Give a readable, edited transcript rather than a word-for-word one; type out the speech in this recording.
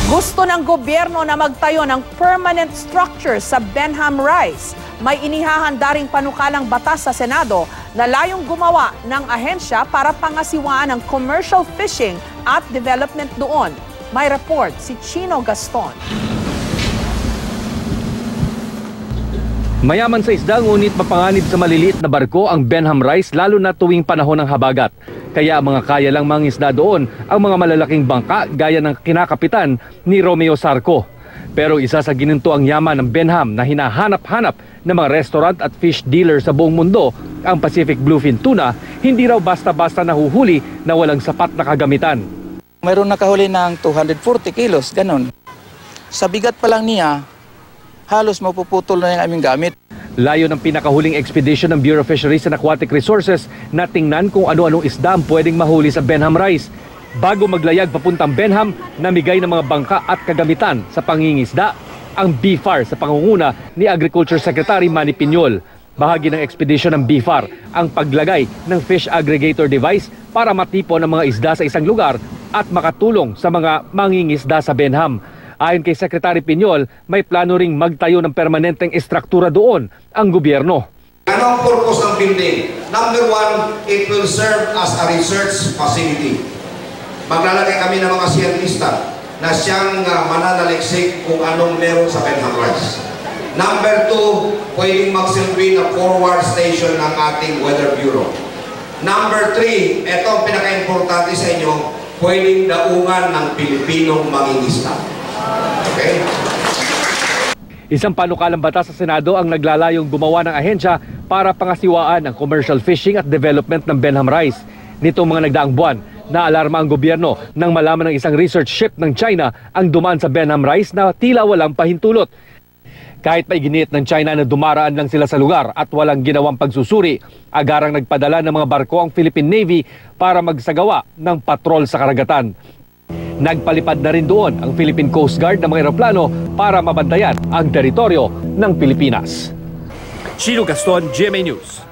Gusto ng gobyerno na magtayo ng permanent structure sa Benham Rice. May inihahanda ring panukalang batas sa Senado na layong gumawa ng ahensya para pangasiwaan ang commercial fishing at development doon. May report si Chino Gaston. Mayaman sa isda ngunit mapanganib sa maliliit na barko ang Benham Rice lalo na tuwing panahon ng habagat. Kaya mga kaya lang mangisda doon ang mga malalaking bangka gaya ng kinakapitan ni Romeo Sarco. Pero isa sa gininto ang yaman ng Benham na hinahanap-hanap ng mga restaurant at fish dealer sa buong mundo, ang Pacific Bluefin Tuna, hindi raw basta-basta nahuhuli na walang sapat na kagamitan. Mayroon nakahuli ng 240 kilos, ganun. Sa bigat pa lang niya, halos mapuputol na yung aming gamit. Layo ng pinakahuling expedition ng Bureau of Fisheries and Aquatic Resources na tingnan kung ano-anong isda ang pwedeng mahuli sa Benham Rice. Bago maglayag papuntang Benham, namigay ng mga bangka at kagamitan sa pangingisda ang BFAR sa pangunguna ni Agriculture Secretary Manny Piñol. Bahagi ng expedition ng BFAR ang paglagay ng fish aggregator device para matipon ang mga isda sa isang lugar at makatulong sa mga mangingisda sa Benham. Ayon kay Secretary Piñol, may plano ring magtayo ng permanenteng estruktura doon ang gobyerno. Ano ang purpose ng building? Number one, it will serve as a research facility. Maglalagay kami ng mga siyentista na siyang mananaliksik kung anong meron sa Benham Rice. Number two, pwedeng magsilbi na forward station ng ating Weather Bureau. Number three, ito ang pinaka-importante sa inyo, pwedeng daungan ng Pilipinong mangingisda. Okay. Isang panukalang batas sa Senado ang naglalayong gumawa ng ahensya para pangasiwaan ang commercial fishing at development ng Benham Rice. Nitong mga nagdaang buwan, naalarma ang gobyerno nang malaman ng isang research ship ng China ang dumaan sa Benham Rice na tila walang pahintulot. Kahit maiginit ng China na dumaraan lang sila sa lugar at walang ginawang pagsusuri, agarang nagpadala ng mga barko ang Philippine Navy para magsagawa ng patrol sa karagatan. Nagpalipad na rin doon ang Philippine Coast Guard ng mga eroplano para mabantayan ang teritoryo ng Pilipinas. Chino Gaston, GMA News.